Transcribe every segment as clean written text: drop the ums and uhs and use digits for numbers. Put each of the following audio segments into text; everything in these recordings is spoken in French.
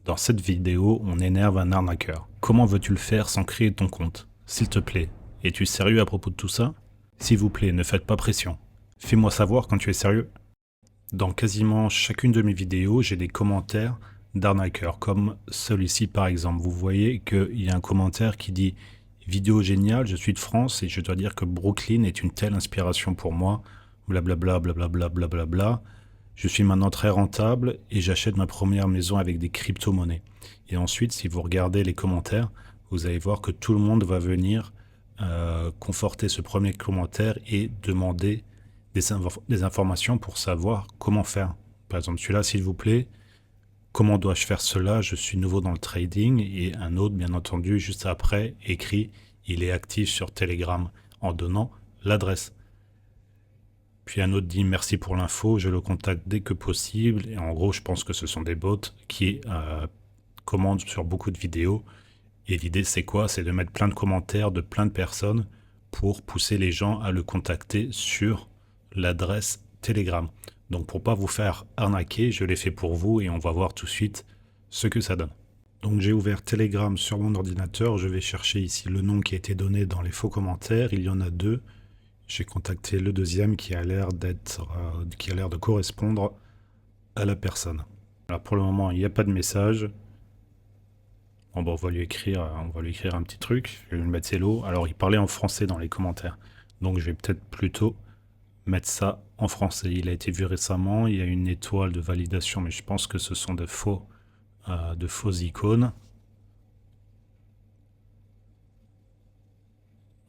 Dans cette vidéo, on énerve un arnaqueur. Comment veux-tu le faire sans créer ton compte? S'il te plaît, es-tu sérieux à propos de tout ça? S'il vous plaît, ne faites pas pression. Fais-moi savoir quand tu es sérieux. Dans quasiment chacune de mes vidéos, j'ai des commentaires d'arnaqueurs, comme celui-ci par exemple. Vous voyez qu'il y a un commentaire qui dit « Vidéo géniale, je suis de France et je dois dire que Brooklyn est une telle inspiration pour moi, blablabla, blablabla, blablabla. Je suis maintenant très rentable et j'achète ma première maison avec des crypto-monnaies. » Et ensuite, si vous regardez les commentaires, vous allez voir que tout le monde va venir conforter ce premier commentaire et demander des informations pour savoir comment faire. Par exemple, celui-là, s'il vous plaît, comment dois-je faire cela? Je suis nouveau dans le trading. Et un autre, bien entendu, juste après, écrit, il est actif sur Telegram en donnant l'adresse. Puis un autre dit merci pour l'info, je le contacte dès que possible. Et en gros, je pense que ce sont des bots qui commandent sur beaucoup de vidéos. Et l'idée, c'est quoi? C'est de mettre plein de commentaires de plein de personnes pour pousser les gens à le contacter sur l'adresse Telegram. Donc pour pas vous faire arnaquer, je l'ai fait pour vous et on va voir tout de suite ce que ça donne. Donc j'ai ouvert Telegram sur mon ordinateur, je vais chercher ici le nom qui a été donné dans les faux commentaires, il y en a deux. J'ai contacté le deuxième qui a l'air de correspondre à la personne. Alors pour le moment, il n'y a pas de message. Bon, bah, on va lui écrire un petit truc. Je vais lui mettre hello. Alors il parlait en français dans les commentaires. Donc je vais peut-être plutôt mettre ça en français. Il a été vu récemment, il y a une étoile de validation, mais je pense que ce sont de faux icônes.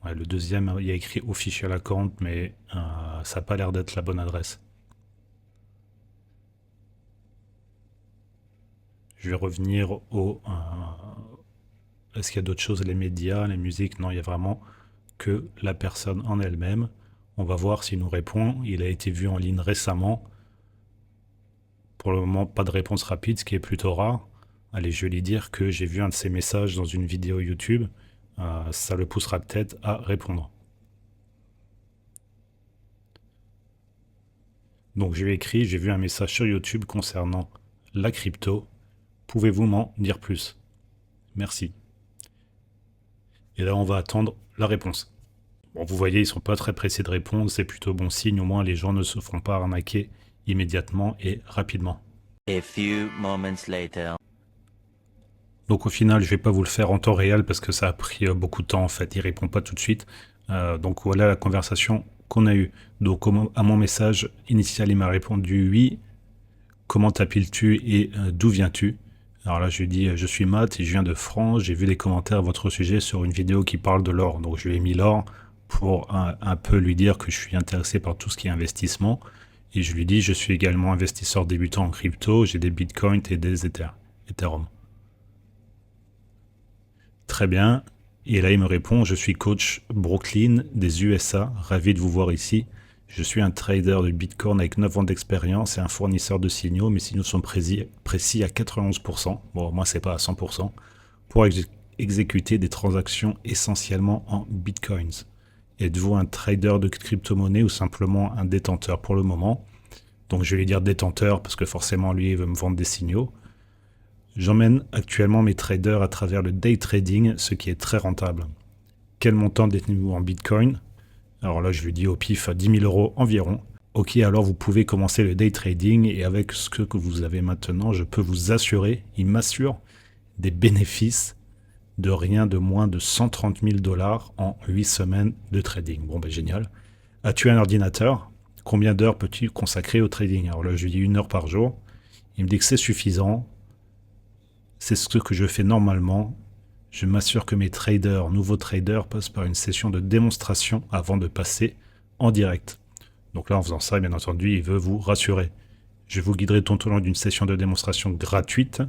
Ouais, le deuxième, il y a écrit official account, mais ça n'a pas l'air d'être la bonne adresse. Je vais revenir au... Est-ce qu'il y a d'autres choses? Les médias, les musiques? Non, il y a vraiment que la personne en elle-même. On va voir s'il nous répond. Il a été vu en ligne récemment. Pour le moment, pas de réponse rapide, ce qui est plutôt rare. Allez, je vais lui dire que j'ai vu un de ses messages dans une vidéo YouTube. Ça le poussera peut-être à répondre. Donc je lui ai écrit, j'ai vu un message sur YouTube concernant la crypto. Pouvez-vous m'en dire plus? Merci. Et là, on va attendre la réponse. Bon, vous voyez, ils sont pas très pressés de répondre, c'est plutôt bon signe, au moins les gens ne se feront pas arnaquer immédiatement et rapidement. A few moments later. Donc au final, je vais pas vous le faire en temps réel parce que ça a pris beaucoup de temps en fait, il répond pas tout de suite. Donc voilà la conversation qu'on a eue. Donc à mon message initial, il m'a répondu oui, comment t'appelles-tu et d'où viens-tu? Alors là, je lui ai dit je suis Matt et je viens de France, j'ai vu des commentaires à votre sujet sur une vidéo qui parle de l'or. Donc je lui ai mis l'or pour un peu lui dire que je suis intéressé par tout ce qui est investissement. Et je lui dis je suis également investisseur débutant en crypto, j'ai des bitcoins et des Ethereum. Très bien. Et là, il me répond, je suis coach Brooklyn des USA, ravi de vous voir ici. Je suis un trader de Bitcoin avec 9 ans d'expérience et un fournisseur de signaux. Mes signaux sont précis à 91%. Bon, moi, c'est pas à 100%. Pour exécuter des transactions essentiellement en Bitcoins. Êtes-vous un trader de crypto-monnaie ou simplement un détenteur pour le moment? Donc, je vais lui dire détenteur parce que forcément, lui, il veut me vendre des signaux. J'emmène actuellement mes traders à travers le day trading, ce qui est très rentable. Quel montant détenez-vous en Bitcoin? Alors là, je lui dis au pif 10 000 € environ. Ok, alors vous pouvez commencer le day trading et avec ce que vous avez maintenant, je peux vous assurer, il m'assure, des bénéfices de rien de moins de 130 000 $ en 8 semaines de trading. Bon, ben génial. As-tu un ordinateur? Combien d'heures peux-tu consacrer au trading? Alors là, je lui dis 1 heure par jour. Il me dit que c'est suffisant. C'est ce que je fais normalement. Je m'assure que mes nouveaux traders, passent par une session de démonstration avant de passer en direct. Donc là, en faisant ça, bien entendu, il veut vous rassurer. Je vous guiderai tout au long d'une session de démonstration gratuite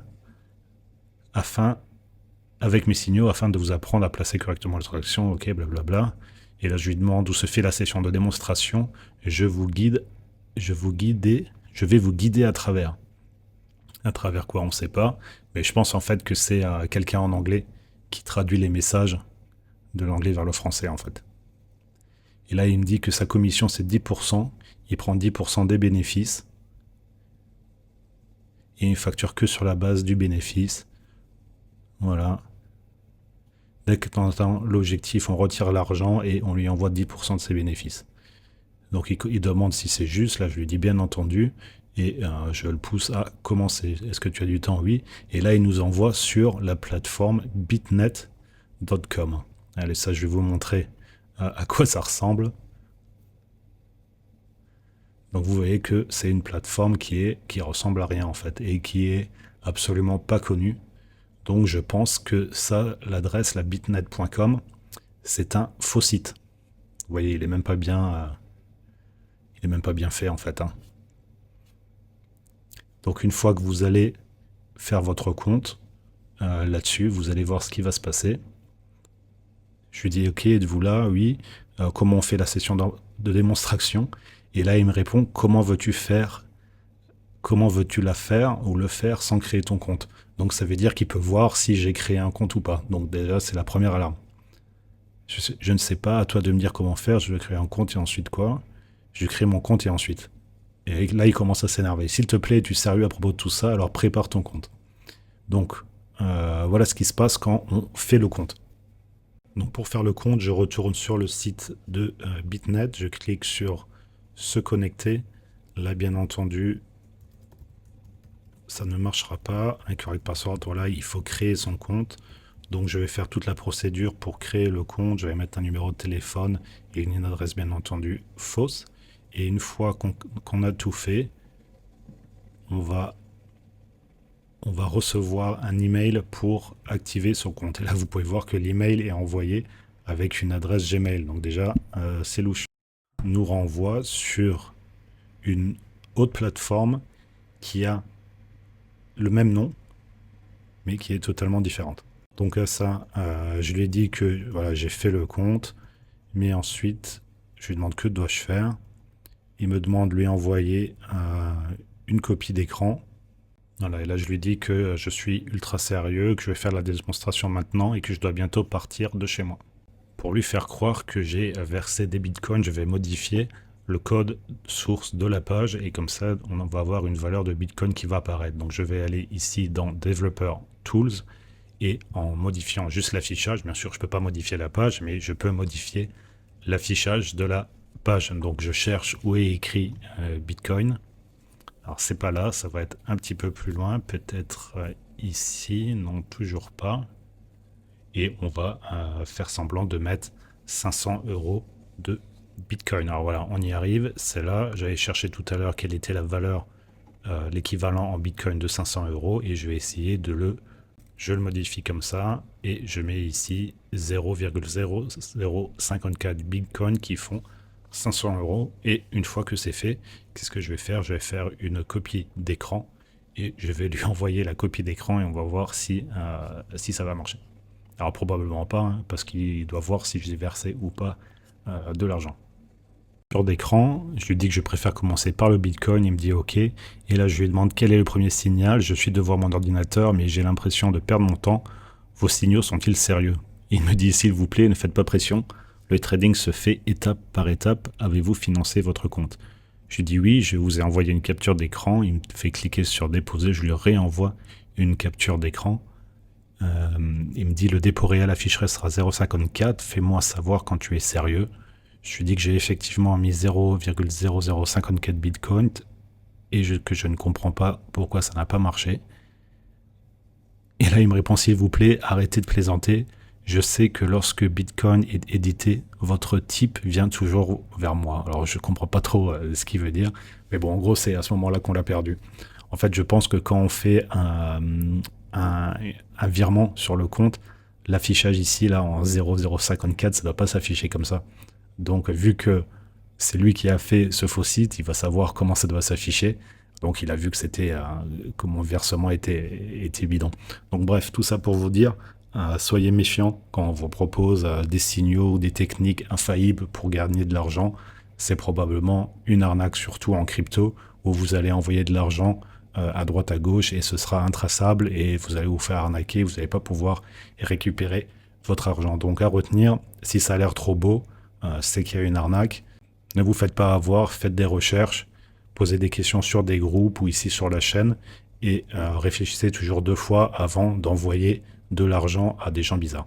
avec mes signaux, afin de vous apprendre à placer correctement les transactions, ok, blablabla. Et là, je lui demande où se fait la session de démonstration. Je vais vous guider à travers. À travers quoi, on ne sait pas. Mais je pense en fait que c'est quelqu'un en anglais qui traduit les messages de l'anglais vers le français en fait. Et là, il me dit que sa commission c'est 10%. Il prend 10% des bénéfices. et il ne facture que sur la base du bénéfice. Voilà. Dès que on atteint l'objectif, on retire l'argent et on lui envoie 10% de ses bénéfices. Donc il demande si c'est juste, là je lui dis bien entendu, et je le pousse à commencer. Est-ce que tu as du temps? Oui. Et là il nous envoie sur la plateforme bitnet.com. Allez, ça je vais vous montrer à quoi ça ressemble. Donc vous voyez que c'est une plateforme qui ressemble à rien en fait, et qui est absolument pas connue. Donc je pense que ça, l'adresse, la bitnet.com, c'est un faux site. Vous voyez, il est même pas bien fait en fait, hein. Donc une fois que vous allez faire votre compte là-dessus, vous allez voir ce qui va se passer. Je lui dis ok, êtes-vous là? Oui. Comment on fait la session de démonstration? Et là il me répond comment veux-tu la faire ou le faire sans créer ton compte? Donc ça veut dire qu'il peut voir si j'ai créé un compte ou pas. Donc déjà c'est la première alarme. Je ne sais pas, à toi de me dire comment faire, je vais créer un compte et ensuite quoi? Je crée mon compte et ensuite. Et là il commence à s'énerver. S'il te plaît, es-tu sérieux à propos de tout ça? Alors prépare ton compte. Donc voilà ce qui se passe quand on fait le compte. Donc pour faire le compte, je retourne sur le site de Bitnet, je clique sur se connecter. Là bien entendu, ça ne marchera pas. Incorrect password, voilà, il faut créer son compte. Donc je vais faire toute la procédure pour créer le compte. Je vais mettre un numéro de téléphone et une adresse bien entendu fausse. Et une fois qu'on a tout fait, on va recevoir un email pour activer son compte. Et là vous pouvez voir que l'email est envoyé avec une adresse Gmail. Donc déjà c'est louche. Nous renvoie sur une autre plateforme qui a le même nom mais qui est totalement différente. Donc à ça, je lui ai dit que voilà, j'ai fait le compte, mais ensuite je lui demande que dois-je faire. Il me demande de lui envoyer une copie d'écran. Voilà, et là je lui dis que je suis ultra sérieux, que je vais faire la démonstration maintenant et que je dois bientôt partir de chez moi. Pour lui faire croire que j'ai versé des bitcoins, je vais modifier le code source de la page et comme ça on va avoir une valeur de bitcoin qui va apparaître. Donc je vais aller ici dans Developer Tools et en modifiant juste l'affichage, bien sûr je ne peux pas modifier la page, mais je peux modifier l'affichage de la page. Donc je cherche où est écrit bitcoin. Alors c'est pas là, ça va être un petit peu plus loin, peut-être ici, non toujours pas. Et on va faire semblant de mettre 500 € de bitcoin. Alors voilà, on y arrive, c'est là. J'avais cherché tout à l'heure quelle était la valeur, l'équivalent en bitcoin de 500 € et je vais essayer je le modifie comme ça et je mets ici 0,0054 bitcoin qui font 500 € et une fois que c'est fait, qu'est-ce que je vais faire? Je vais faire une copie d'écran et je vais lui envoyer la copie d'écran et on va voir si ça va marcher. Alors probablement pas, hein, parce qu'il doit voir si j'ai versé ou pas de l'argent. Sur d'écran, je lui dis que je préfère commencer par le Bitcoin, il me dit OK. Et là je lui demande quel est le premier signal, je suis devant mon ordinateur mais j'ai l'impression de perdre mon temps. Vos signaux sont-ils sérieux? Il me dit s'il vous plaît, ne faites pas pression. Le trading se fait étape par étape. Avez-vous financé votre compte? Je lui dis oui, je vous ai envoyé une capture d'écran. Il me fait cliquer sur déposer, je lui réenvoie une capture d'écran. Il me dit le dépôt réel afficherait sera 0,54. Fais-moi savoir quand tu es sérieux. Je lui dis que j'ai effectivement mis 0,0054 bitcoin et que je ne comprends pas pourquoi ça n'a pas marché. Et là il me répond s'il vous plaît, arrêtez de plaisanter. Je sais que lorsque Bitcoin est édité, votre type vient toujours vers moi. Alors je comprends pas trop ce qu'il veut dire, mais bon en gros c'est à ce moment-là qu'on l'a perdu. En fait je pense que quand on fait un virement sur le compte, l'affichage ici là en 0,054 ça ne doit pas s'afficher comme ça. Donc vu que c'est lui qui a fait ce faux site, il va savoir comment ça doit s'afficher. Donc il a vu que c'était que mon versement était bidon. Donc bref, tout ça pour vous dire, soyez méfiants quand on vous propose des signaux ou des techniques infaillibles pour gagner de l'argent. C'est probablement une arnaque, surtout en crypto, où vous allez envoyer de l'argent à droite à gauche et ce sera intraçable et vous allez vous faire arnaquer, vous n'allez pas pouvoir récupérer votre argent. Donc à retenir, si ça a l'air trop beau, c'est qu'il y a une arnaque. Ne vous faites pas avoir, faites des recherches, posez des questions sur des groupes ou ici sur la chaîne Et réfléchissez toujours 2 fois avant d'envoyer de l'argent à des gens bizarres.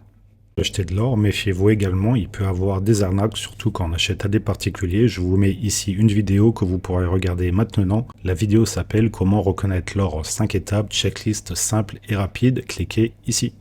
Acheter de l'or, méfiez-vous également, il peut y avoir des arnaques, surtout quand on achète à des particuliers. Je vous mets ici une vidéo que vous pourrez regarder maintenant. La vidéo s'appelle « Comment reconnaître l'or en 5 étapes, checklist simple et rapide ». Cliquez ici.